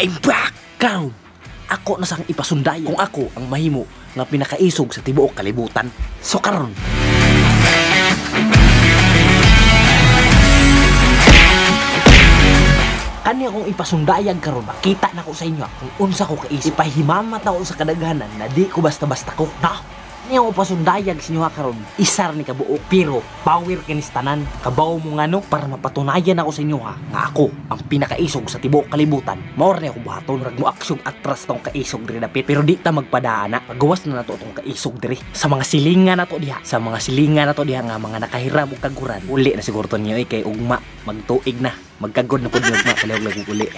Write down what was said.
I'm back! Karon, ako na sang ipasunday kung ako ang mahimo nga pinakaisog sa tibuok kalibutan. So karon, kani akong ipasundayan karon ba? Kita na ko sa inyo kung unsa ko kaisip. Ipahimamat ako sa kadaghanan na di ko basta-basta ko. Na! Niya ko pasundayag sa inyo karon. Isar ni kabuok pero power kinis tanan. Kabaw mo ngano para mapatunayan ako sa inyo nga ako ang pinakaisog sa tibuok kalibutan. Maor ni ako buhaton rag mo aksyon atras tong kaisog diri dapit. Pero di ta magpadaana. Pagawas na nato tong kaisog diri sa mga silingan nato diha. Sa mga silingan nato diha nga mga nakahiram og kaguran. Uli na siguro to niyo kay ugma magtuig na. Magkagod na pud yung ugma kalihog uli.